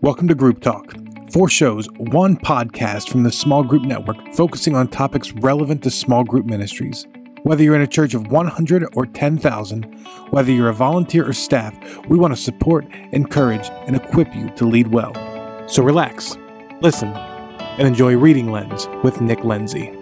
Welcome to Group Talk. 4 shows, 1 podcast from the Small Group Network focusing on topics relevant to small group ministries. Whether you're in a church of 100 or 10,000, whether you're a volunteer or staff, we want to support, encourage, and equip you to lead well. So relax, listen, and enjoy Reading Lenz with Nick Lindsay.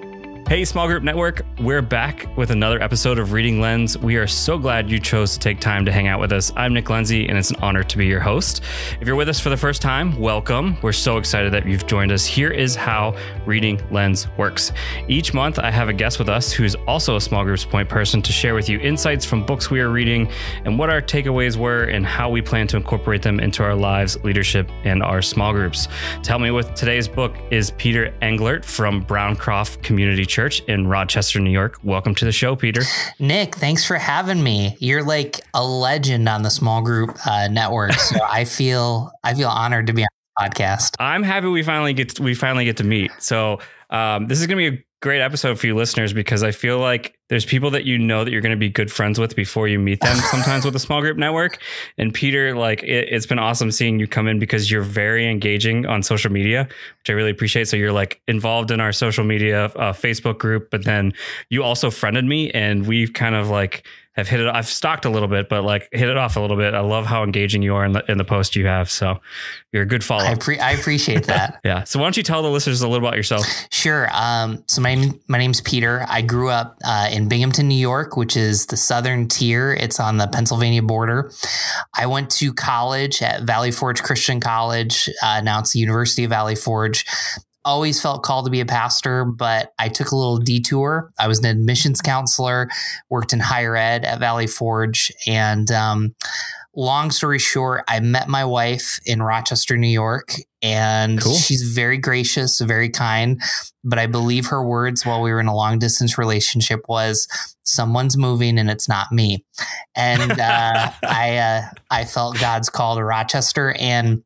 Hey, Small Group Network, we're back with another episode of Reading Lenz. We are so glad you chose to take time to hang out with us. I'm Nick Lindsay, and it's an honor to be your host. If you're with us for the first time, welcome. We're so excited that you've joined us. Here is how Reading Lenz works. Each month, I have a guest with us who's also a small groups point person to share with you insights from books we are reading and what our takeaways were and how we plan to incorporate them into our lives, leadership, and our small groups. To help me with today's book is Peter Englert from Browncoft Community Church in Rochester, New York. Welcome to the show, Peter. Nick, thanks for having me. You're like a legend on the Small Group Network, so I feel honored to be on the podcast. I'm happy we finally get to meet. So this is going to be a great episode for you listeners because I feel like there's people that you know that you're going to be good friends with before you meet them sometimes with the Small Group Network. And Peter, like it's been awesome seeing you come in because you're very engaging on social media, which I really appreciate. So you're like involved in our social media Facebook group, but then you also friended me and we've kind of like have hit it. I've stalked a little bit, but like hit it off a little bit. I love how engaging you are in the post you have. So you're a good follow. I appreciate that. Yeah. So why don't you tell the listeners a little about yourself? Sure. So my name's Peter. I grew up in Binghamton, New York, which is the southern tier. It's on the Pennsylvania border. I went to college at Valley Forge Christian College. Now it's the University of Valley Forge. Always felt called to be a pastor, but I took a little detour. I was an admissions counselor, worked in higher ed at Valley Forge. And long story short, I met my wife in Rochester, New York, and Cool. She's very gracious, very kind. But I believe her words while we were in a long distance relationship was, someone's moving and it's not me. And I felt God's call to Rochester. And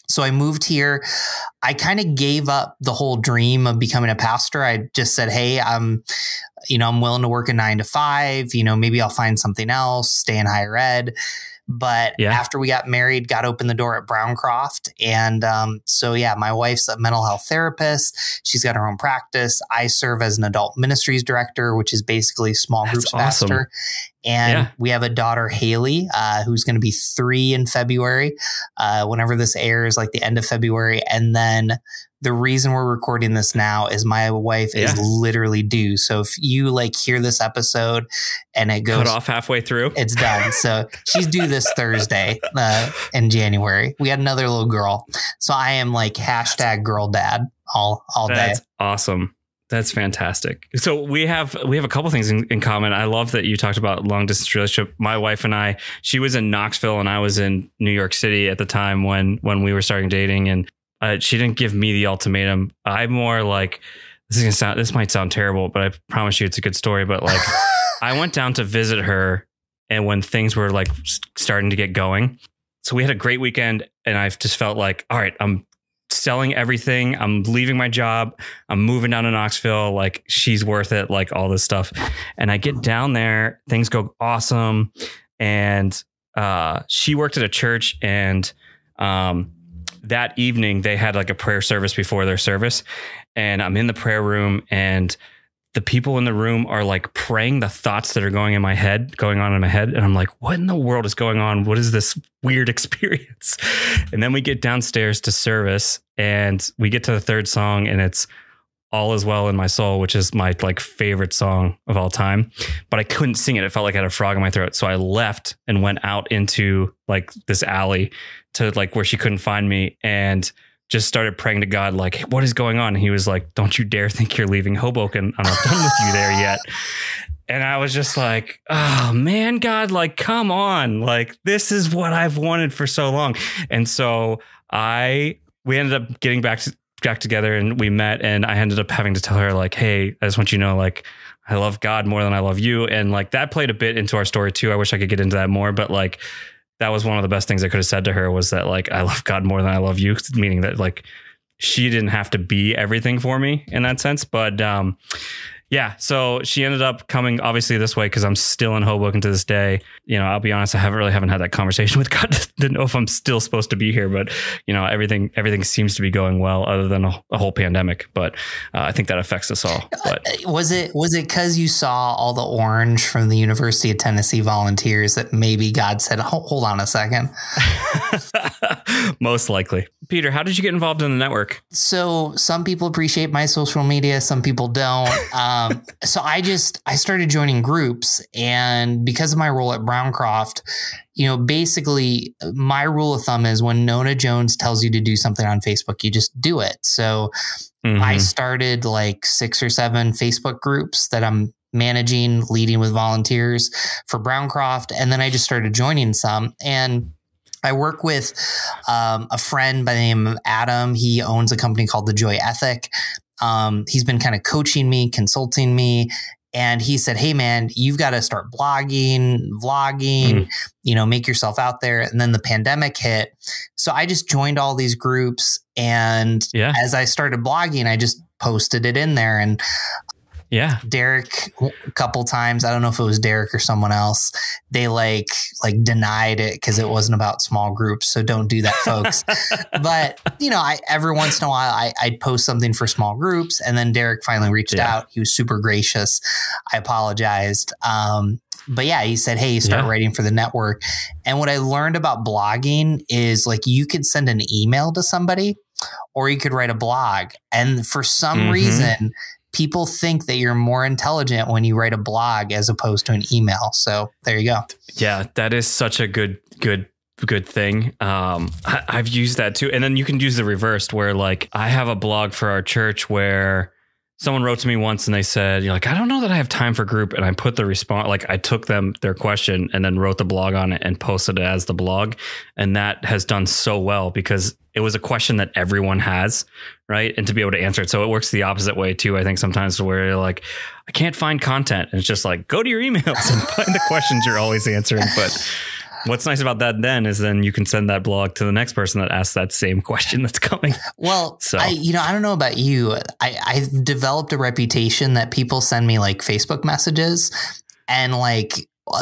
so I moved here. I kind of gave up the whole dream of becoming a pastor. I just said, hey, I'm willing to work a 9 to 5, maybe I'll find something else, stay in higher ed. But after we got married, got opened the door at Browncoft. And my wife's a mental health therapist. She's got her own practice. I serve as an Adult Ministries Director, which is basically small groups pastor. And we have a daughter, Haley, who's going to be 3 in February, whenever this airs, like the end of February. And then the reason we're recording this now is my wife is literally due. So if you hear this episode and it goes cut off halfway through, it's done. So she's due this Thursday in January. We had another little girl. So I am hashtag girl dad all day. That's awesome. That's fantastic. So we have a couple things in common. I love that you talked about long distance relationship. My wife and I, she was in Knoxville and I was in New York City at the time when we were starting dating, and she didn't give me the ultimatum. I'm more like, this might sound terrible, but I promise you it's a good story. But I went down to visit her, and when things were starting to get going, so we had a great weekend, and I've just felt like, all right, I'm selling everything. I'm leaving my job. I'm moving down to Knoxville. She's worth it. All this stuff. And I get down there, things go awesome. And she worked at a church, and that evening they had a prayer service before their service. And I'm in the prayer room, and the people in the room are praying the thoughts that are going on in my head. And I'm like, what in the world is going on? What is this weird experience? And then we get downstairs to service, and we get to the third song, and it's All Is Well in My Soul, which is my favorite song of all time. But I couldn't sing it. It felt like I had a frog in my throat. So I left and went out into this alley to where she couldn't find me, and just started praying to God, what is going on? And he was like, don't you dare think you're leaving Hoboken. I'm not done with you there yet. And I was just like, oh man, God, come on. This is what I've wanted for so long. And so we ended up getting back together, and we met, and I ended up having to tell her hey, I just want you to know, I love God more than I love you. And that played a bit into our story too. I wish I could get into that more, but that was one of the best things I could have said to her, was that I love God more than I love you, meaning that she didn't have to be everything for me in that sense. But Yeah. So she ended up coming obviously this way because I'm still in Hoboken to this day. I'll be honest, I haven't had that conversation with God to know if I'm still supposed to be here, but everything seems to be going well other than a whole pandemic. But I think that affects us all. But was it because you saw all the orange from the University of Tennessee volunteers that maybe God said, hold on a second? Most likely. Peter, how did you get involved in the network? So some people appreciate my social media, some people don't. So I started joining groups, and because of my role at Browncoft, basically my rule of thumb is when Nona Jones tells you to do something on Facebook, you just do it. So I started like 6 or 7 Facebook groups that I'm managing, leading with volunteers for Browncoft. And then I just started joining some, and I work with a friend by the name of Adam. He owns a company called The Joy Ethic. He's been kind of coaching me, consulting me. And he said, hey, man, you've got to start blogging, vlogging, make yourself out there. And then the pandemic hit. So I just joined all these groups. And as I started blogging, I just posted it in there. And Derek, a couple times, I don't know if it was Derek or someone else, they like denied it because it wasn't about small groups. So don't do that, folks. But, every once in a while, I'd post something for small groups. And then Derek finally reached out. He was super gracious. I apologized. But he said, hey, start writing for the network. And what I learned about blogging is like you could send an email to somebody or you could write a blog. And for some reason, people think that you're more intelligent when you write a blog as opposed to an email. So there you go. Yeah, that is such a good thing. I've used that too. And then you can use the reversed where like I have a blog for our church where someone wrote to me once and they said, I don't know that I have time for group. And I put the response, like I took their question and then wrote the blog on it and posted it as the blog. And that has done so well because it was a question that everyone has, right? And to be able to answer it. So it works the opposite way too. I think sometimes where you're like, I can't find content. And it's just like, go to your emails and find the questions you're always answering. But what's nice about that then is then you can send that blog to the next person that asks that same question that's coming. Well, so I don't know about you. I've developed a reputation that people send me like Facebook messages, and like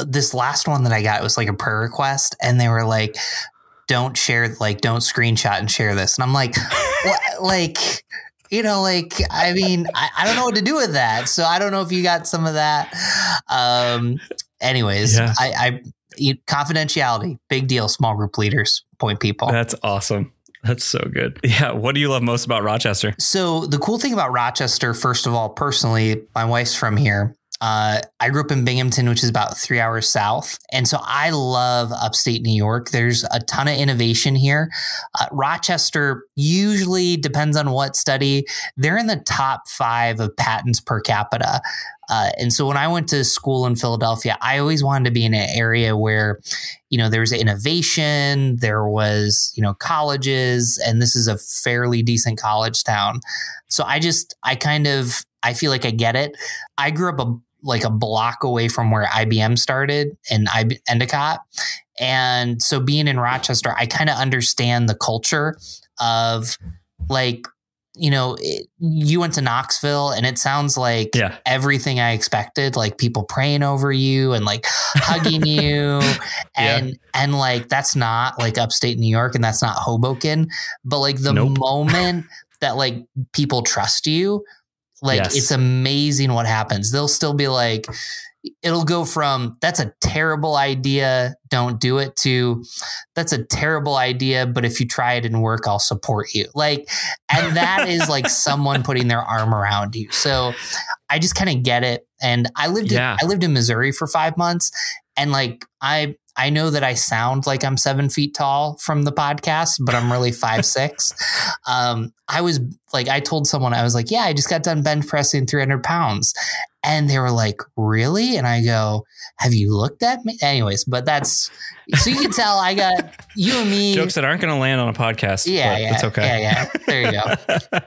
this last one that I got was like a prayer request, and they were like, don't screenshot and share this. And I'm like, what? I mean, I don't know what to do with that. So I don't know if you got some of that. Anyways, confidentiality, big deal. Small group leaders, point people. That's awesome. That's so good. Yeah. What do you love most about Rochester? So the cool thing about Rochester, first of all, personally, my wife's from here. I grew up in Binghamton, which is about 3 hours south. And so I love upstate New York. There's a ton of innovation here. Rochester usually depends on what study. They're in the top 5 of patents per capita. And so when I went to school in Philadelphia, I always wanted to be in an area where, there was innovation, there was, colleges, and this is a fairly decent college town. So I feel like I get it. I grew up a block away from where IBM started in Endicott. And so being in Rochester, I kind of understand the culture of you went to Knoxville and it sounds like everything I expected, like people praying over you and like hugging you and like, that's not like upstate New York and that's not Hoboken, but like the moment that like people trust you, like it's amazing what happens. They'll still be like, it'll go from that's a terrible idea, don't do it, to that's a terrible idea, but if you try it and work, I'll support you. Like, and that is like someone putting their arm around you. So I just kind of get it. And I lived in Missouri for 5 months, and like I know that I sound like I'm 7 feet tall from the podcast, but I'm really 5'6". I was like, I told someone, I was like, yeah, I just got done bench pressing 300 pounds. And they were like, really? And I go, have you looked at me? Anyways, but that's, so you can tell I got you and me. Jokes that aren't going to land on a podcast. Yeah. It's okay. Yeah. There you go.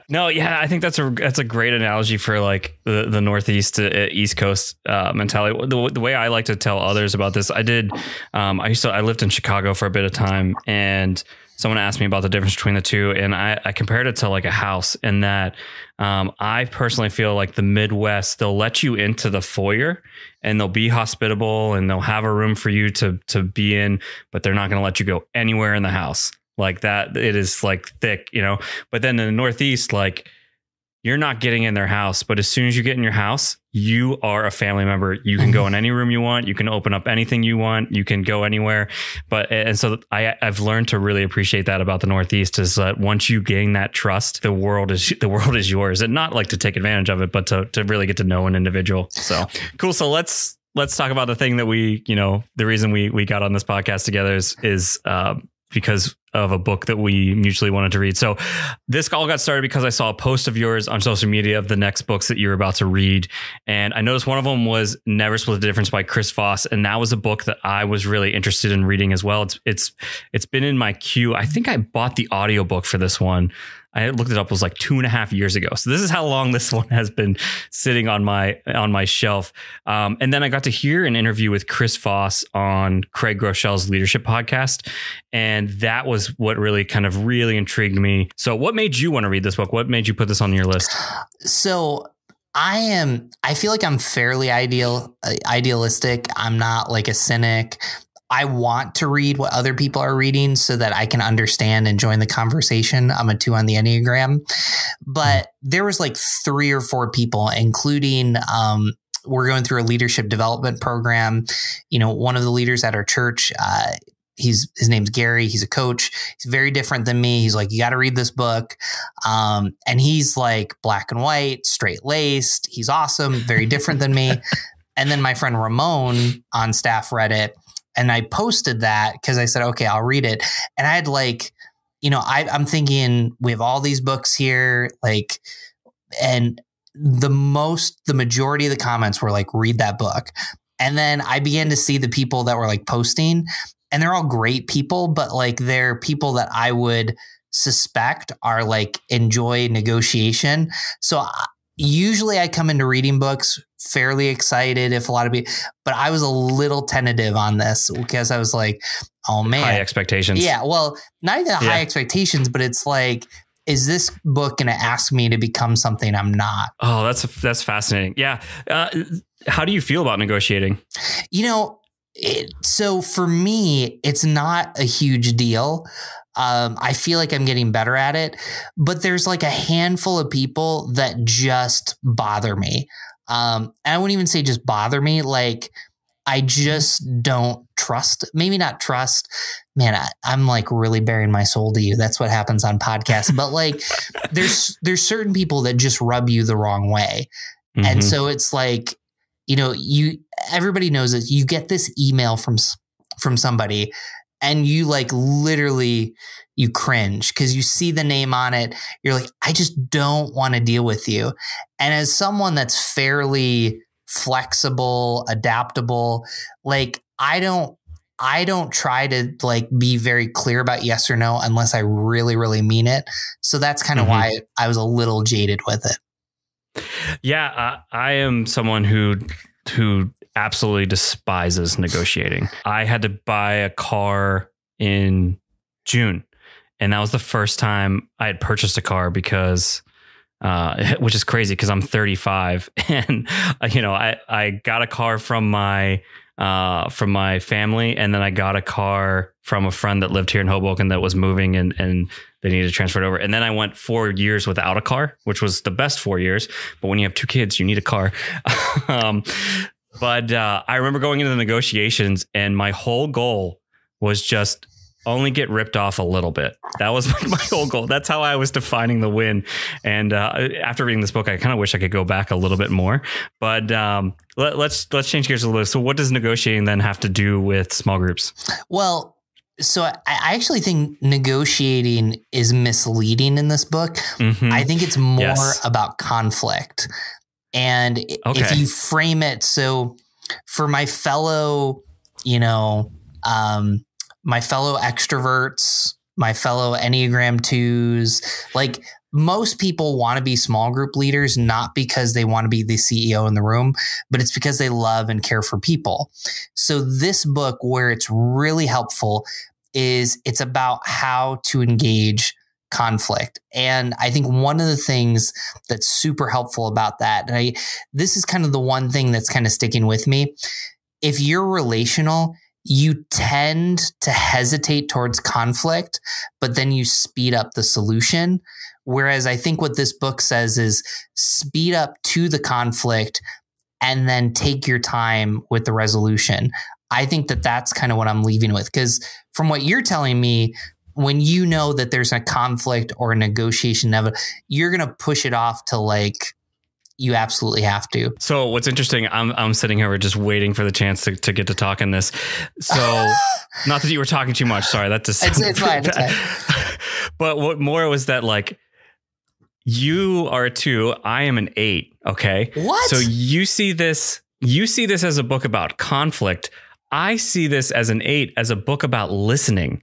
No. Yeah. I think that's a great analogy for like the Northeast to East Coast mentality. The way I like to tell others about this, I lived in Chicago for a bit of time, and someone asked me about the difference between the two, and I compared it to like a house in that I personally feel like the Midwest, they'll let you into the foyer and they'll be hospitable and they'll have a room for you to be in, but they're not going to let you go anywhere in the house like that. It is like thick, you know, but then in the Northeast, like you're not getting in their house, but as soon as you get in your house, you are a family member. You can go in any room you want. You can open up anything you want. You can go anywhere. And so I've learned to really appreciate that about the Northeast is that once you gain that trust, the world is yours, and not like to take advantage of it, but to really get to know an individual. So cool. So let's talk about the thing that the reason we got on this podcast together is because of a book that we mutually wanted to read. So this all got started because I saw a post of yours on social media of the next books that you were about to read. And I noticed one of them was Never Split the Difference by Chris Voss. And that was a book that I was really interested in reading as well. It's been in my queue. I think I bought the audiobook for this one. I looked it up, it was like 2.5 years ago. So this is how long this one has been sitting on my shelf. And then I got to hear an interview with Chris Voss on Craig Groeschel's leadership podcast. And that was what really intrigued me. So what made you want to read this book? What made you put this on your list? So I feel like I'm fairly idealistic. I'm not like a cynic. I want to read what other people are reading so that I can understand and join the conversation. I'm a 2 on the Enneagram, but there was like 3 or 4 people, including, we're going through a leadership development program. You know, one of the leaders at our church, his name's Gary. He's a coach. He's very different than me. He's like, you got to read this book. And he's like black and white, straight laced. He's awesome. Very different than me. And then my friend Ramon on staff read it. And I posted that because I said, okay, I'll read it. And I had like, I'm thinking we have all these books here, like, and the majority of the comments were like, read that book. And then I began to see the people that were like posting, and they're all great people, but like they're people that I would suspect are like enjoy negotiation. So usually I come into reading books fairly excited if a lot of people, but I was a little tentative on this because I was like, oh man. High expectations. Yeah. Well, not even high expectations, but it's like, is this book going to ask me to become something I'm not? Oh, that's fascinating. Yeah. How do you feel about negotiating? So for me, it's not a huge deal. I feel like I'm getting better at it, but there's like a handful of people that just bother me. And I wouldn't even say just bother me. Like I just don't trust, maybe not trust, man, I'm like really bearing my soul to you. That's what happens on podcasts. But like there's certain people that just rub you the wrong way. Mm-hmm. And so it's like, everybody knows this. You get this email from somebody and you like literally you cringe because you see the name on it. You're like, I just don't want to deal with you. And as someone that's fairly flexible, adaptable, like I don't try to like be very clear about yes or no unless I really, really mean it. So that's kind of why I was a little jaded with it. Yeah, I am someone who absolutely despises negotiating. I had to buy a car in June, and that was the first time I had purchased a car because, which is crazy because I'm 35, and I got a car from my family, and then I got a car from a friend that lived here in Hoboken that was moving and they needed to transfer it over. And then I went 4 years without a car, which was the best 4 years. But when you have 2 kids, you need a car. But I remember going into the negotiations and my whole goal was just only get ripped off a little bit. That was my whole goal. That's how I was defining the win. And after reading this book, I kind of wish I could go back a little bit more. But let's change gears a little bit. So what does negotiating then have to do with small groups? Well, so I actually think negotiating is misleading in this book. Mm-hmm. I think it's more about conflict. And if you frame it, so for my fellow, my fellow extroverts, my fellow Enneagram 2s, like most people want to be small group leaders, not because they want to be the CEO in the room, but it's because they love and care for people. So this book, where it's really helpful, is it's about how to engage conflict. And I think one of the things that's super helpful about that, and this is kind of the one thing that's kind of sticking with me. If you're relational, you tend to hesitate towards conflict, but then you speed up the solution. Whereas I think what this book says is speed up to the conflict and then take your time with the resolution. I think that that's kind of what I'm leaving with, because from what you're telling me, when you know that there's a conflict or a negotiation, you're going to push it off to like, you absolutely have to. So what's interesting, I'm sitting here just waiting for the chance to get to talk in this. So not that you were talking too much. Sorry, that just it's fine. It's fine. But what more was that, like, you are a 2, I am an 8. Okay. What? So you see this as a book about conflict. I see this as an 8, as a book about listening.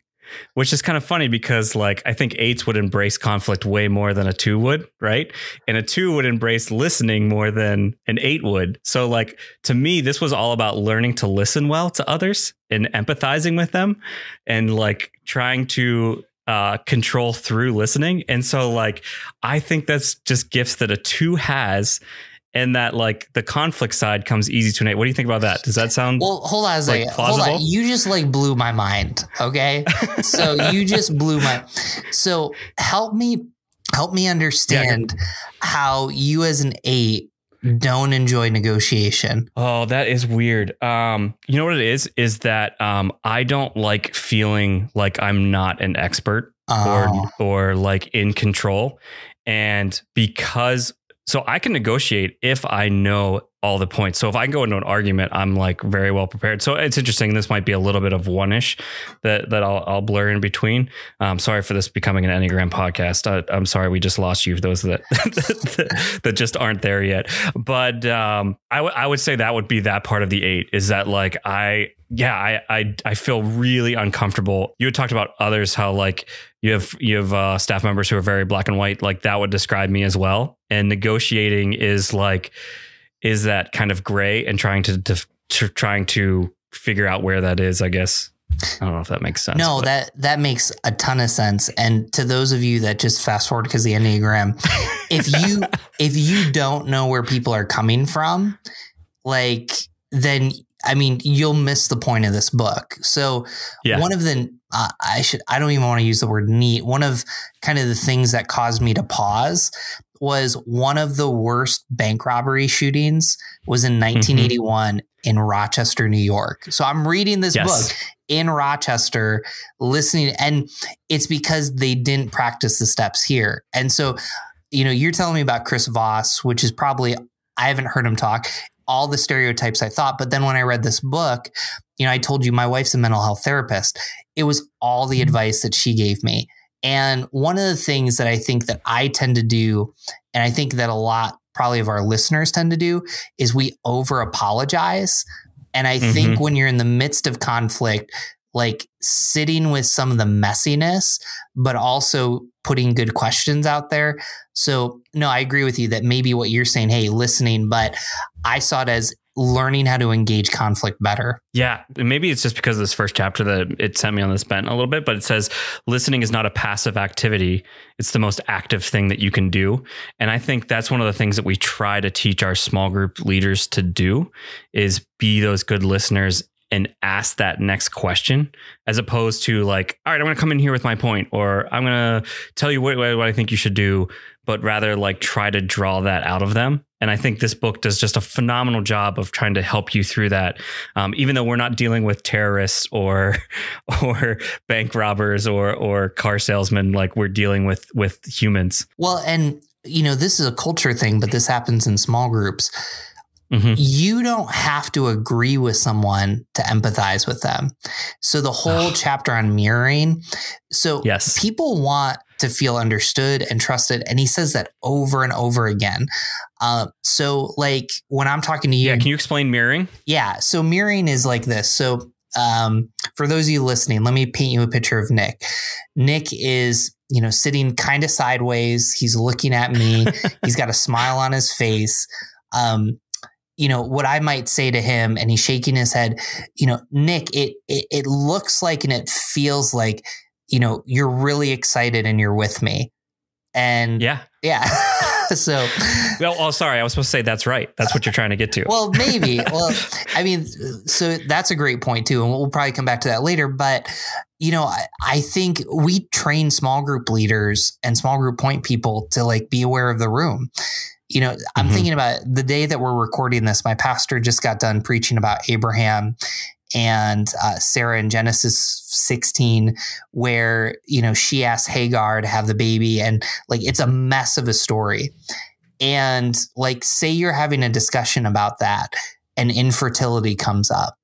Which is kind of funny because, like, I think 8s would embrace conflict way more than a 2 would, right? And a 2 would embrace listening more than an 8 would. So, like, to me, this was all about learning to listen well to others and empathizing with them and, like, trying to control through listening. And so, like, I think that's just gifts that a 2 has. And that, like, the conflict side comes easy to an 8. What do you think about that? Does that sound hold on a second. Like, plausible? Hold on. You just like blew my mind. Okay. So you just blew so help me understand how you as an 8 don't enjoy negotiation. Oh, that is weird. You know what it is that I don't like feeling like I'm not an expert or like in control. And so I can negotiate if I know all the points. So if I go into an argument, I'm like very well prepared. So it's interesting. This might be a little bit of one-ish that I'll blur in between. Sorry for this becoming an Enneagram podcast. I'm sorry we just lost you, those that that just aren't there yet. But I would say that would be that part of the 8 is that, like, I feel really uncomfortable. You had talked about others, how, like, you have staff members who are very black and white. Like, that would describe me as well. And negotiating is that kind of gray and trying to figure out where that is, I guess. I don't know if that makes sense. No, that makes a ton of sense. And to those of you that just fast forward because the Enneagram, if you don't know where people are coming from, like, then, I mean, you'll miss the point of this book. So one of the, I don't even want to use the word neat. One of kind of the things that caused me to pause was one of the worst bank robbery shootings was in 1981 in Rochester, New York. So I'm reading this book in Rochester, listening, and it's because they didn't practice the steps here. And so, you know, you're telling me about Chris Voss, which is probably, I haven't heard him talk, all the stereotypes I thought. But then when I read this book, you know, I told you my wife's a mental health therapist. It was all the advice that she gave me. And one of the things that I think that I tend to do, and I think that a lot probably of our listeners tend to do, is we over apologize. And I think when you're in the midst of conflict, like sitting with some of the messiness, but also putting good questions out there. So no, I agree with you that maybe what you're saying, hey, listening, but I saw it as learning how to engage conflict better. Yeah. And maybe it's just because of this first chapter that it sent me on this bent a little bit, but it says listening is not a passive activity. It's the most active thing that you can do. And I think that's one of the things that we try to teach our small group leaders to do is be those good listeners and ask that next question, as opposed to like, all right, I'm going to come in here with my point, or I'm going to tell you what I think you should do, but rather like try to draw that out of them. And I think this book does just a phenomenal job of trying to help you through that. Even though we're not dealing with terrorists or bank robbers or car salesmen, like we're dealing with humans. Well, and you know, this is a culture thing, but this happens in small groups. You don't have to agree with someone to empathize with them. So the whole chapter on mirroring. So people want to feel understood and trusted. And he says that over and over again. So like when I'm talking to you. Yeah. Can you explain mirroring? Yeah. So mirroring is like this. So for those of you listening, let me paint you a picture of Nick. Nick is, you know, sitting kind of sideways. He's looking at me. He's got a smile on his face. what I might say to him, and he's shaking his head, Nick, it looks like, and it feels like, you're really excited and you're with me. And yeah. So, sorry, I was supposed to say that's right. That's what you're trying to get to. Well, maybe. Well, I mean, so that's a great point too. And we'll probably come back to that later. But, I think we train small group leaders and small group point people to like be aware of the room. I'm thinking about the day that we're recording this, my pastor just got done preaching about Abraham and Sarah in Genesis 16, where, she asked Hagar to have the baby, and like, it's a mess of a story. And like, say you're having a discussion about that and infertility comes up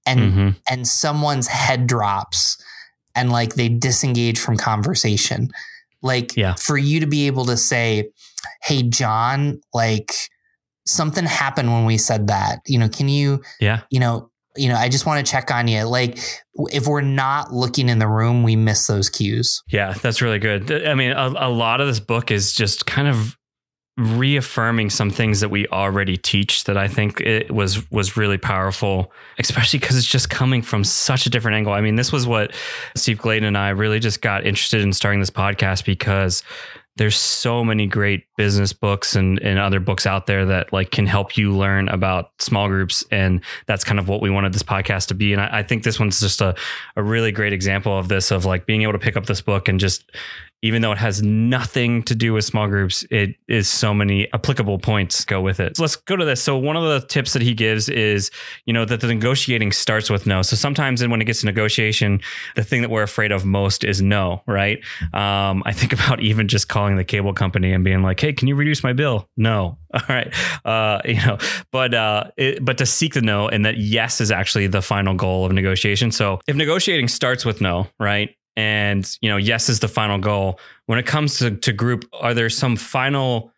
and someone's head drops and like they disengage from conversation. Like for you to be able to say, hey, John, like something happened when we said that, can you, I just want to check on you. Like if we're not looking in the room, we miss those cues. Yeah, that's really good. I mean, a lot of this book is just kind of reaffirming some things that we already teach that I think it was really powerful, especially because it's just coming from such a different angle. I mean, this was what Steve Gladen and I really just got interested in starting this podcast, because there's so many great business books and other books out there that like can help you learn about small groups. And that's kind of what we wanted this podcast to be. And I think this one's just a really great example of this, of like being able to pick up this book and just, even though it has nothing to do with small groups, it is so many applicable points go with it. So let's go to this. So one of the tips that he gives is, that the negotiating starts with no. So sometimes when it gets to negotiation, the thing that we're afraid of most is no, right? I think about even just calling the cable company and being like, hey, can you reduce my bill? No. All right. But to seek the no, and that yes is actually the final goal of negotiation. So if negotiating starts with no, right? And, yes is the final goal. When it comes to group, are there some final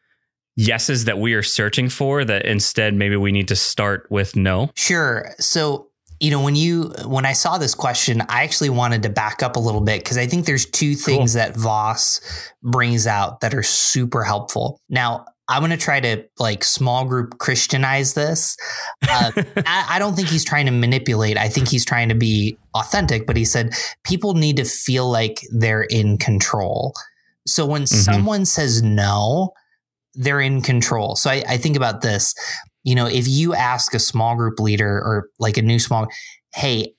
yeses that we are searching for that instead maybe we need to start with no? Sure. So, when I saw this question, I actually wanted to back up a little bit, because I think there's two things that Voss brings out that are super helpful. Now, I'm going to try to like small group Christianize this. I don't think he's trying to manipulate. I think he's trying to be authentic, but he said people need to feel like they're in control. So when someone says no, they're in control. So I think about this, if you ask a small group leader or like a new hey,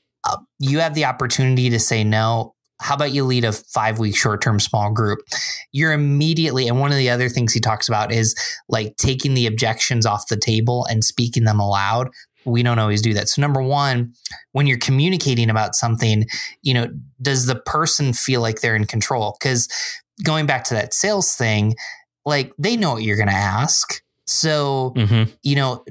you have the opportunity to say no. How about you lead a 5-week short-term small group? You're immediately, and one of the other things he talks about is like taking the objections off the table and speaking them aloud. We don't always do that. So number one, when you're communicating about something, does the person feel like they're in control? Because going back to that sales thing, like they know what you're going to ask. So,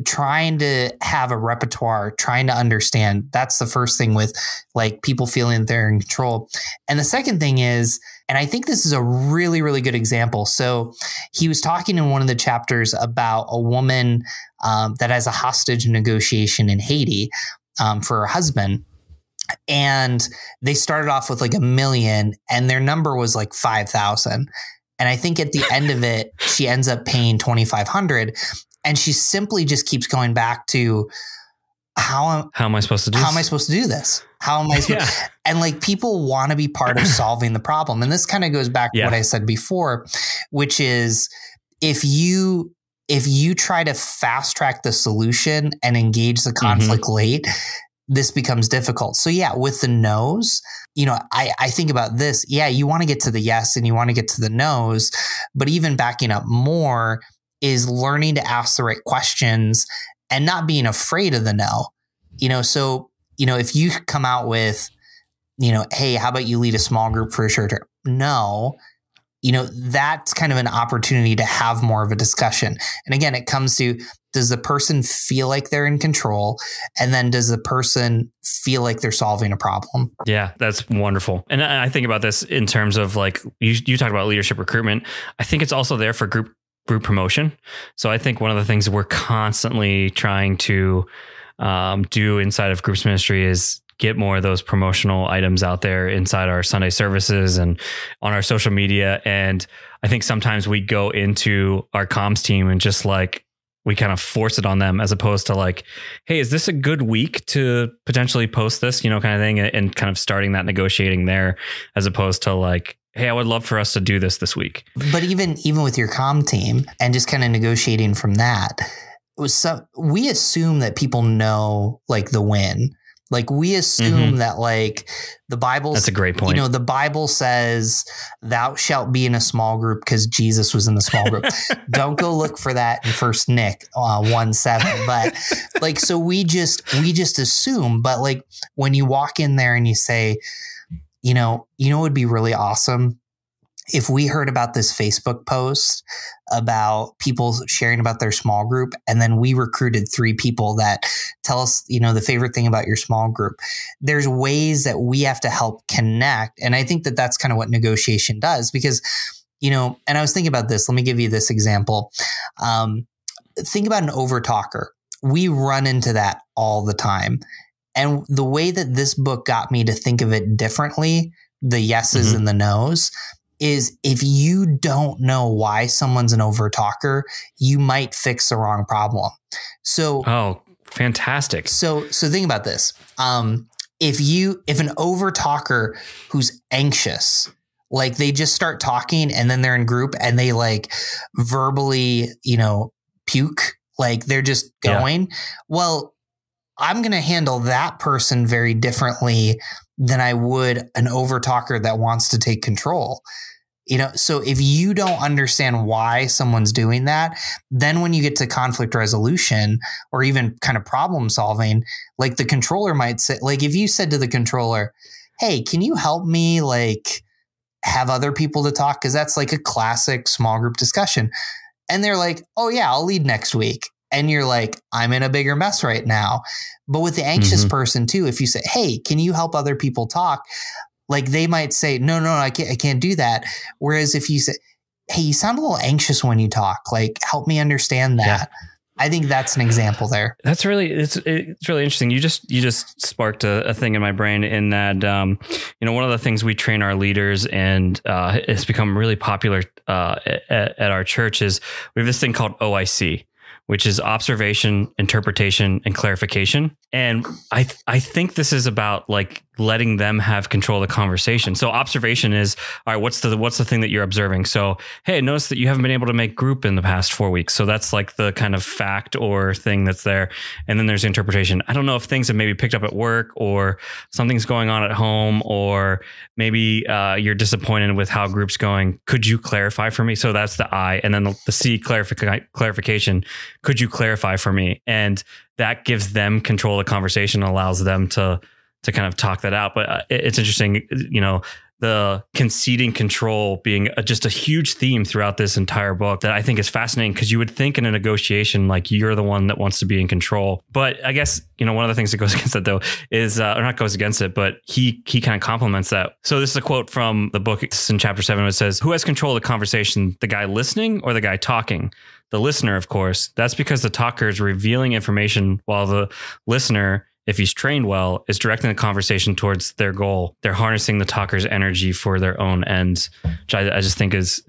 trying to have a repertoire, trying to understand, that's the first thing with like people feeling they're in control. And the second thing is, and I think this is a really, really good example. So he was talking in one of the chapters about a woman that has a hostage negotiation in Haiti for her husband. And they started off with like $1 million and their number was like 5,000. And I think at the end of it, she ends up paying $2,500, and she simply just keeps going back to how am I supposed to do this? How am I supposed to do this? How am I supposed And like people want to be part of solving the problem. And this kind of goes back to what I said before, which is if you try to fast track the solution and engage the conflict late, this becomes difficult. So with the no's, I think about this. Yeah, you want to get to the yes and you want to get to the no's, but even backing up more is learning to ask the right questions and not being afraid of the no. So, if you come out with, hey, how about you lead a small group for a short term? No, that's kind of an opportunity to have more of a discussion. And again, it comes to, does the person feel like they're in control? And then does the person feel like they're solving a problem? Yeah, that's wonderful. And I think about this in terms of like, you talk about leadership recruitment. I think it's also there for group promotion. So I think one of the things we're constantly trying to do inside of groups ministry is get more of those promotional items out there inside our Sunday services and on our social media. And I think sometimes we go into our comms team and just like, we kind of force it on them, as opposed to like, hey, is this a good week to potentially post this, kind of thing, and kind of starting that negotiating there, as opposed to like, hey, I would love for us to do this week. But even with your comm team and just kind of negotiating from that, we assume that people know like the win. Like we assume that like the Bible. That's a great point. The Bible says thou shalt be in a small group because Jesus was in the small group. Don't go look for that in 1 Nick 1:7. But like, so we just assume. But like when you walk in there and you say, it would be really awesome if we heard about this Facebook post about people sharing about their small group, and then we recruited 3 people that tell us, the favorite thing about your small group. There's ways that we have to help connect. And I think that that's kind of what negotiation does, because, and I was thinking about this. Let me give you this example. Think about an overtalker. We run into that all the time. And the way that this book got me to think of it differently, the yeses and the nos, is if you don't know why someone's an overtalker, you might fix the wrong problem. So, oh, fantastic. So think about this. If an overtalker who's anxious, like they just start talking and then they're in group and they like verbally, puke, like they're just going, well, I'm going to handle that person very differently than I would an overtalker that wants to take control. So if you don't understand why someone's doing that, then when you get to conflict resolution or even kind of problem solving, like the controller might say, like if you said to the controller, hey, can you help me like have other people to talk? Because that's like a classic small group discussion. And they're like, oh yeah, I'll lead next week. And you're like, I'm in a bigger mess right now. But with the anxious person too, if you say, hey, can you help other people talk? Like they might say, no, I can't do that. Whereas if you say, hey, you sound a little anxious when you talk, like help me understand that. Yeah. I think that's an example there. That's really, it's really interesting. You just sparked a thing in my brain in that, one of the things we train our leaders, and it's become really popular at our church, is we have this thing called OIC, which is observation, interpretation, and clarification. And I think this is about like letting them have control of the conversation. So observation is, all right, what's the thing that you're observing? So, hey, I noticed that you haven't been able to make group in the past 4 weeks. So that's like the kind of fact or thing that's there. And then there's interpretation. I don't know if things have maybe picked up at work, or something's going on at home, or maybe you're disappointed with how group's going. Could you clarify for me? So that's the I. And then the C, clarification. Could you clarify for me? And that gives them control of the conversation, allows them to kind of talk that out. But it's interesting, the conceding control being just a huge theme throughout this entire book that I think is fascinating, because you would think in a negotiation, like you're the one that wants to be in control. But I guess, one of the things that goes against it though is, or not goes against it, but he kind of complements that. So this is a quote from the book. It's in chapter 7. It says, who has control of the conversation, the guy listening or the guy talking? The listener, of course. That's because the talker is revealing information, while the listener, if he's trained well, is directing the conversation towards their goal. They're harnessing the talker's energy for their own ends, which I just think is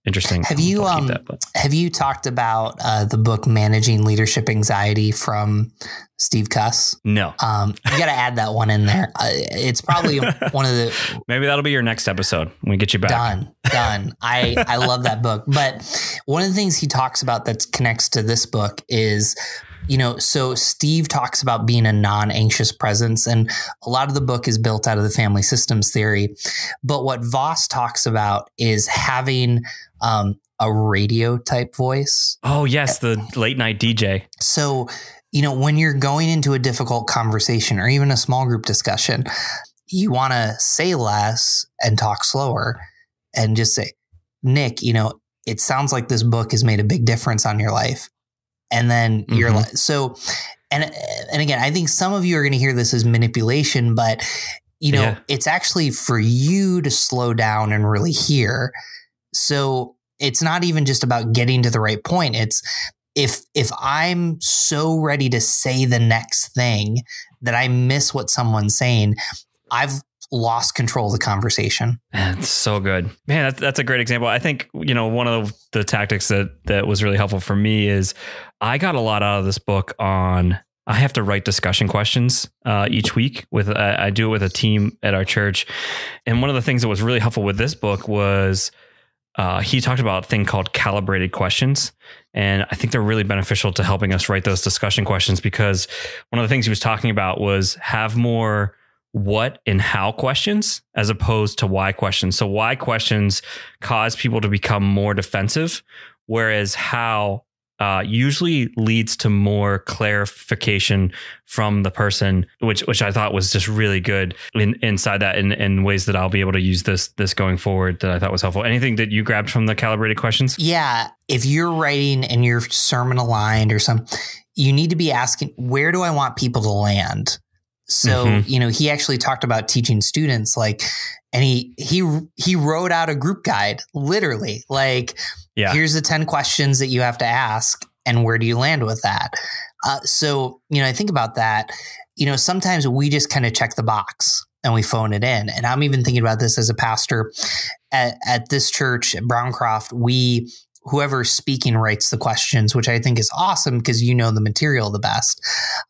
interesting. Have you talked about the book Managing Leadership Anxiety from Steve Cuss? No. You got to add that one in there. It's probably one of the... Maybe that'll be your next episode when we get you back. Done. I love that book. But one of the things he talks about that connects to this book is, so Steve talks about being a non-anxious presence, and a lot of the book is built out of the family systems theory. But what Voss talks about is having a radio type voice. Oh, yes. The late night DJ. So, when you're going into a difficult conversation or even a small group discussion, you want to say less and talk slower and just say, Nick, it sounds like this book has made a big difference on your life. And then you're like, so, and again, I think some of you are going to hear this as manipulation, but it's actually for you to slow down and really hear. So it's not even just about getting to the right point. It's if I'm so ready to say the next thing that I miss what someone's saying, I've lost control of the conversation. Man, it's so good. Man, that's a great example. I think, one of the tactics that was really helpful for me is I got a lot out of this book on, I have to write discussion questions each week I do it with a team at our church. And one of the things that was really helpful with this book was he talked about a thing called Calibrated Questions. And I think they're really beneficial to helping us write those discussion questions, because one of the things he was talking about was have more what and how questions as opposed to why questions. So why questions cause people to become more defensive, whereas how usually leads to more clarification from the person, which I thought was just really good inside that in ways that I'll be able to use this going forward that I thought was helpful. Anything that you grabbed from the Calibrated Questions? Yeah. If you're writing and your sermon aligned or something, you need to be asking, where do I want people to land? So, he actually talked about teaching students, and he wrote out a group guide, literally, here's the 10 questions that you have to ask, and where do you land with that? So, I think about that, sometimes we just kind of check the box and we phone it in. And I'm even thinking about this as a pastor at this church at Browncoft. Whoever's speaking writes the questions, which I think is awesome because you know the material the best.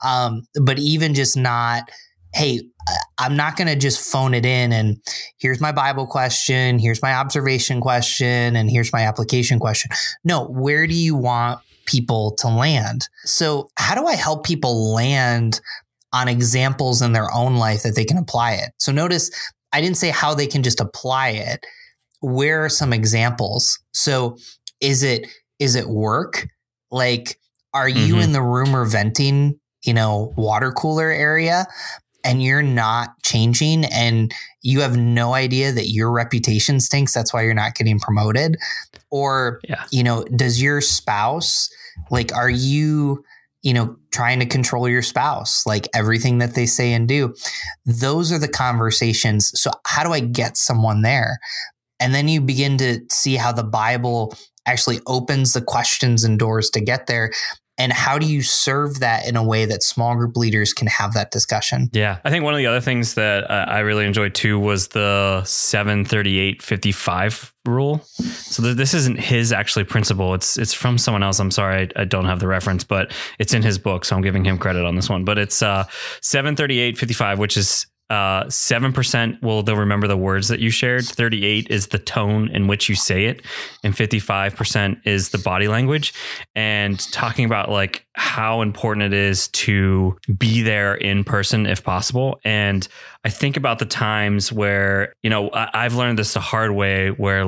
But even just not, hey, I'm not going to just phone it in and here's my Bible question, here's my observation question, and here's my application question. No, where do you want people to land? So how do I help people land on examples in their own life that they can apply it? So notice I didn't say how they can just apply it. Where are some examples? So is it work? Are you in the room or venting, water cooler area, and you're not changing and you have no idea that your reputation stinks? That's why you're not getting promoted. Or, does your spouse, are you, trying to control your spouse, everything that they say and do? Those are the conversations. So how do I get someone there? And then you begin to see how the Bible actually opens the questions and doors to get there. And how do you serve that in a way that small group leaders can have that discussion? Yeah. I think one of the other things that I really enjoyed too was the 7-38-55 rule. So this isn't his actually principle. It's from someone else. I'm sorry, I don't have the reference, but it's in his book. So I'm giving him credit on this one. But it's 7-38-55, which is 7% they'll remember the words that you shared. 38 is the tone in which you say it, and 55% is the body language. And talking about how important it is to be there in person if possible. And I think about the times where, I've learned this the hard way where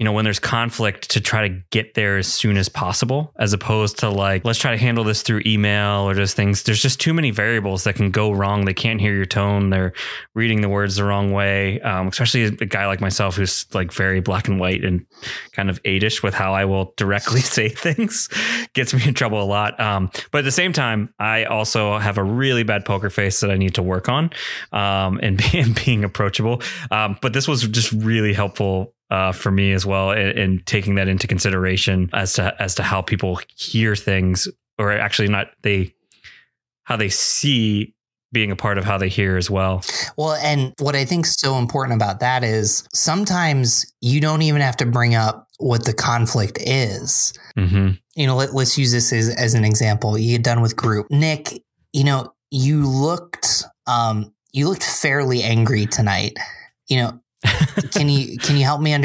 when there's conflict, to try to get there as soon as possible, as opposed to let's try to handle this through email or just things. There's just too many variables that can go wrong. They can't hear your tone. They're reading the words the wrong way. Especially a guy like myself, who's very black and white and kind of eight-ish with how I will directly say things, gets me in trouble a lot. But at the same time, I also have a really bad poker face that I need to work on, and being approachable. But this was just really helpful for me as well, and taking that into consideration as to how people hear things, or actually how they see being a part of how they hear as well. Well, and what I think is so important about that is sometimes you don't even have to bring up what the conflict is. Let's use this as an example. You get done with group. Nick, you looked fairly angry tonight. Can you help me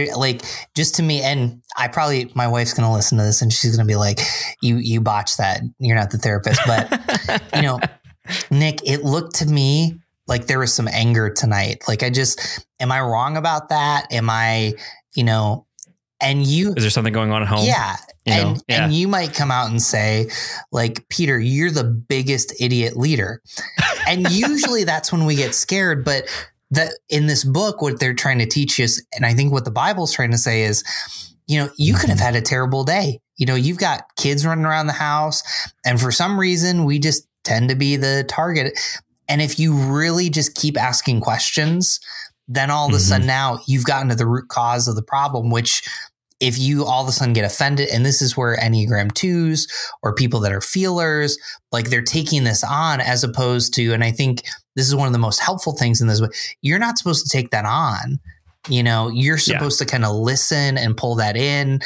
just to me? And my wife's going to listen to this and she's going to be like, you botched that. You're not the therapist, but Nick, it looked to me like there was some anger tonight. Am I wrong about that? Am I, and you, is there something going on at home? Yeah. And you might come out and say Peter, you're the biggest idiot leader. And usually that's when we get scared, but that in this book, what they're trying to teach us, and I think what the Bible's trying to say is, you could have had a terrible day. You've got kids running around the house, and for some reason, we just tend to be the target. And if you really just keep asking questions, then all of a sudden now you've gotten to the root cause of the problem, which if you all of a sudden get offended, and this is where Enneagram 2s or people that are feelers, they're taking this on as opposed to, and I think this is one of the most helpful things in this way. You're not supposed to take that on. You're supposed to kind of listen and pull that in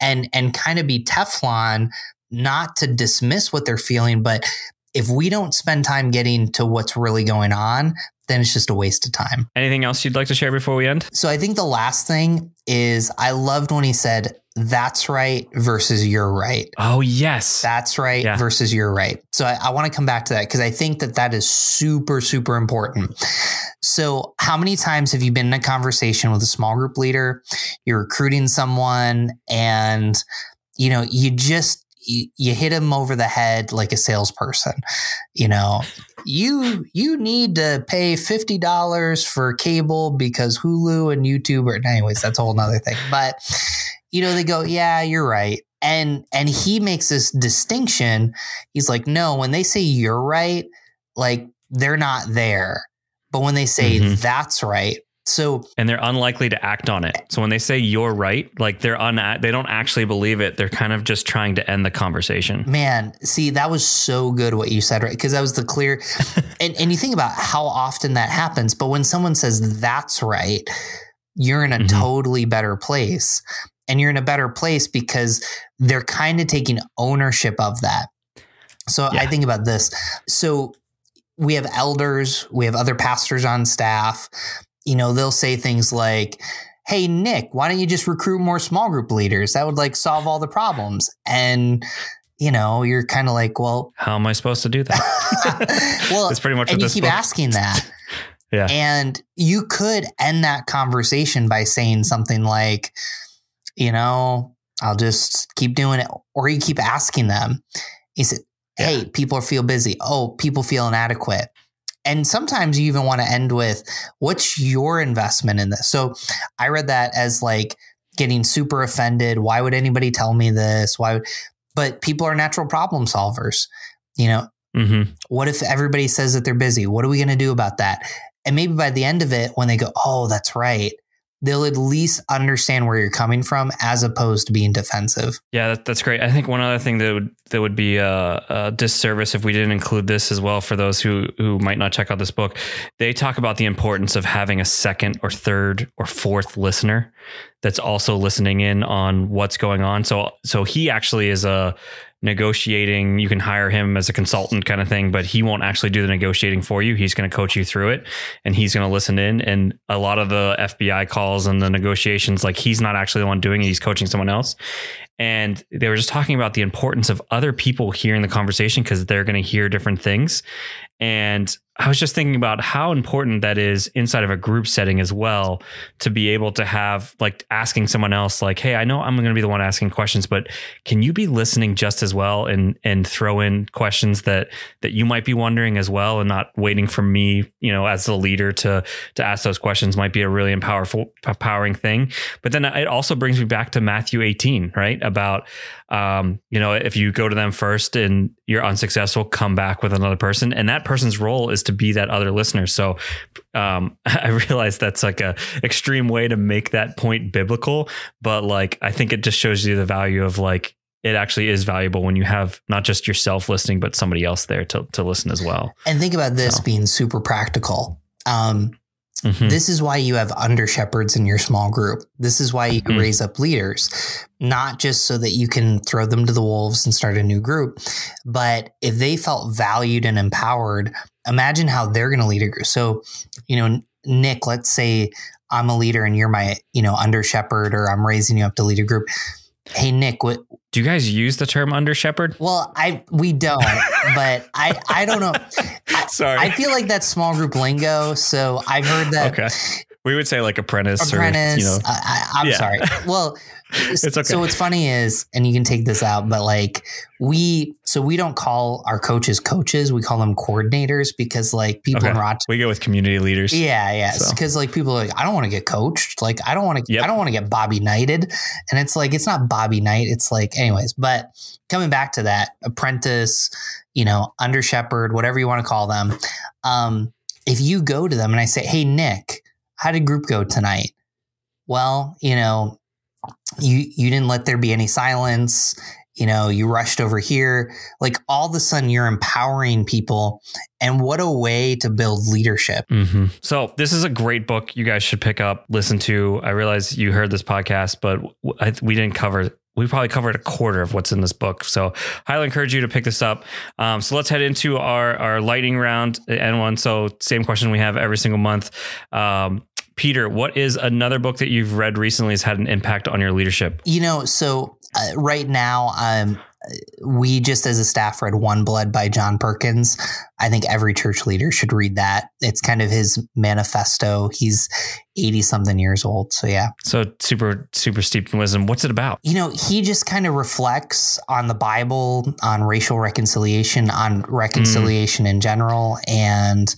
and kind of be Teflon, not to dismiss what they're feeling. But if we don't spend time getting to what's really going on, then it's just a waste of time. Anything else you'd like to share before we end? So I think the last thing is, I loved when he said, that's right versus you're right. Oh, yes. That's right versus you're right. So I want to come back to that because I think that is super, super important. So how many times have you been in a conversation with a small group leader? You're recruiting someone and, you hit them over the head like a salesperson. You need to pay $50 for cable because Hulu and YouTube are, anyways, that's a whole nother thing. But, they go, yeah, you're right. And he makes this distinction. He's like, no, when they say you're right, like they're not there. But when they say that's right. And they're unlikely to act on it. So when they say you're right, like they don't actually believe it. They're kind of just trying to end the conversation. Man, see, that was so good what you said, right? Because that was the clear. and you think about how often that happens. But when someone says that's right, you're in a totally better place. And you're in a better place because they're kind of taking ownership of that. So I think about this. So we have elders, we have other pastors on staff. They'll say things like, hey, Nick, why don't you just recruit more small group leaders? That would solve all the problems. And, you're kind of like, well, how am I supposed to do that? Well, that's pretty much and what you keep asking that. Yeah. And you could end that conversation by saying something like, I'll just keep doing it. Or you keep asking them. You said, hey, people feel busy. Oh, people feel inadequate. And sometimes you even want to end with, what's your investment in this? So I read that as getting super offended. Why would anybody tell me this? But people are natural problem solvers. What if everybody says that they're busy? What are we going to do about that? And maybe by the end of it, when they go, oh, that's right, they'll at least understand where you're coming from as opposed to being defensive. Yeah, that's great. I think one other thing that would be a disservice if we didn't include this as well for those who might not check out this book. They talk about the importance of having a second or third or fourth listener that's also listening in on what's going on. So he actually is a negotiating. You can hire him as a consultant kind of thing, but he won't actually do the negotiating for you. He's going to coach you through it and he's going to listen in. And a lot of the FBI calls and the negotiations, he's not actually the one doing it. He's coaching someone else. And they were just talking about the importance of other people hearing the conversation because they're going to hear different things. And I was just thinking about how important that is inside of a group setting as well, to be able to have asking someone else hey, I know I'm going to be the one asking questions, but can you be listening just as well and throw in questions that you might be wondering as well and not waiting for me, as the leader to ask those questions might be a really empowering thing. But then it also brings me back to Matthew 18, right? About, if you go to them first and you're unsuccessful, come back with another person. And that person's role is to be that other listener. So I realize that's a extreme way to make that point biblical, but I think it just shows you the value of it actually is valuable when you have not just yourself listening, but somebody else there to listen as well. And think about this being super practical. This is why you have under shepherds in your small group. This is why you raise up leaders, not just so that you can throw them to the wolves and start a new group, but if they felt valued and empowered, imagine how they're going to lead a group. So, Nick, let's say I'm a leader and you're my, under shepherd, or I'm raising you up to lead a group. Hey, Nick, what do you guys use the term under shepherd? Well, we don't, but I don't know. Sorry. I feel like that's small group lingo. So I've heard that. Okay. We would say apprentice. Or, I'm sorry. Well, it's okay. So what's funny is, and you can take this out, but we don't call our coaches, we call them coordinators because people in Rochester. We go with community leaders. Yeah. Yeah. Because people are I don't want to get coached. I don't want to, I don't want to get Bobby Knighted. And it's it's not Bobby Knight. It's anyways, but coming back to that apprentice, under shepherd, whatever you want to call them. If you go to them and I say, hey, Nick, how did group go tonight? Well, you didn't let there be any silence. you rushed over here. Like all of a sudden you're empowering people, and what a way to build leadership. Mm-hmm. So this is a great book you guys should pick up, listen to. I realize you heard this podcast, but we probably covered a quarter of what's in this book. So highly encourage you to pick this up. So let's head into our lightning round and one. So same question we have every single month. Peter, what is another book that you've read recently has had an impact on your leadership? Right now, we just as a staff read One Blood by John Perkins. I think every church leader should read that. It's kind of his manifesto. He's 80 something years old. So yeah. So super, super steeped in wisdom. What's it about? He just kind of reflects on the Bible, on racial reconciliation, on reconciliation in general. And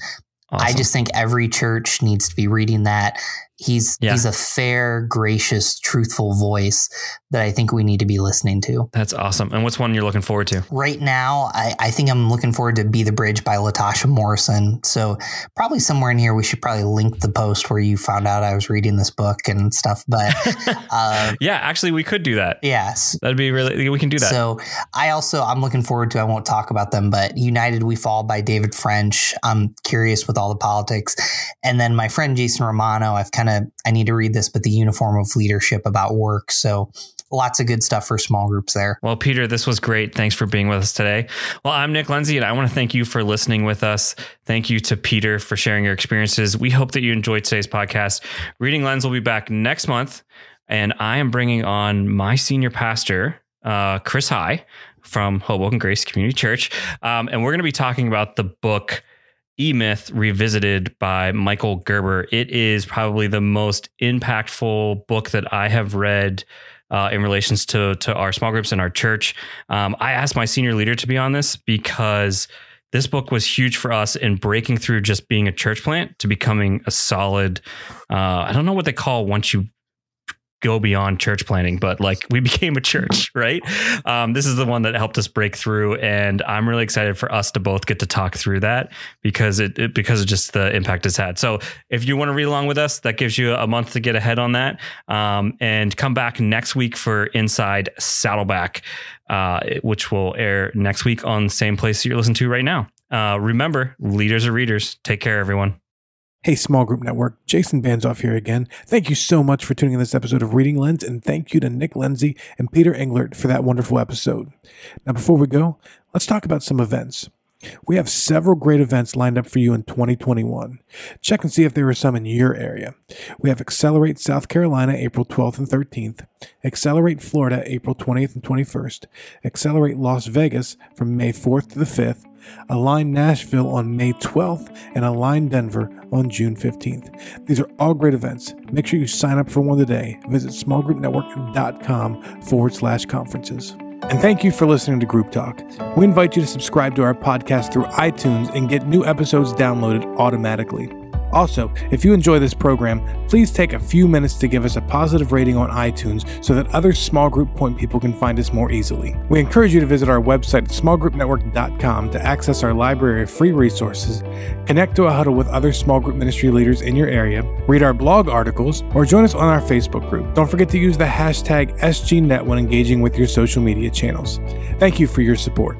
awesome. I just think every church needs to be reading that. He's a fair, gracious, truthful voice that I think we need to be listening to. That's awesome. And what's one you're looking forward to? Right now, I think I'm looking forward to Be the Bridge by Latasha Morrison. So probably somewhere in here, we should probably link the post where you found out I was reading this book and stuff. But yeah, actually, we could do that. Yes. That'd be we can do that. So I'm looking forward to, I won't talk about them, but United We Fall by David French. I'm curious with all the politics. And then my friend Jason Romano, I need to read this, but The Uniform of Leadership about work. So lots of good stuff for small groups there. Well, Peter, this was great. Thanks for being with us today. Well, I'm Nick Lindsay, and I want to thank you for listening with us. Thank you to Peter for sharing your experiences. We hope that you enjoyed today's podcast. Reading Lens will be back next month, and I am bringing on my senior pastor, Chris High from Hoboken Grace Community Church. And we're going to be talking about the book E-Myth Revisited by Michael Gerber. It is probably the most impactful book that I have read in relations to our small groups in our church. I asked my senior leader to be on this because this book was huge for us in breaking through just being a church plant to becoming a solid, I don't know what they call once you go beyond church planting, but like we became a church, right? This is the one that helped us break through. And I'm really excited for us to both get to talk through that because because of just the impact it's had. So if you want to read along with us, that gives you a month to get ahead on that. And come back next week for Inside Saddleback, which will air next week on the same place you're listening to right now. Remember, leaders are readers. Take care, everyone. Hey, Small Group Network, Jason Banzoff here again. Thank you so much for tuning in this episode of Reading Lens, and thank you to Nick Lindsay and Peter Englert for that wonderful episode. Now, before we go, let's talk about some events. We have several great events lined up for you in 2021. Check and see if there are some in your area. We have Accelerate South Carolina, April 12th and 13th, Accelerate Florida, April 20th and 21st, Accelerate Las Vegas from May 4th to the 5th, Align Nashville on May 12th, and Align Denver on June 15th. These are all great events. Make sure you sign up for one today. Visit smallgroupnetwork.com/conferences. And thank you for listening to Group Talk. We invite you to subscribe to our podcast through iTunes and get new episodes downloaded automatically. Also, if you enjoy this program, please take a few minutes to give us a positive rating on iTunes so that other small group point people can find us more easily. We encourage you to visit our website at smallgroupnetwork.com to access our library of free resources, connect to a huddle with other small group ministry leaders in your area, read our blog articles, or join us on our Facebook group. Don't forget to use the hashtag SGNet when engaging with your social media channels. Thank you for your support.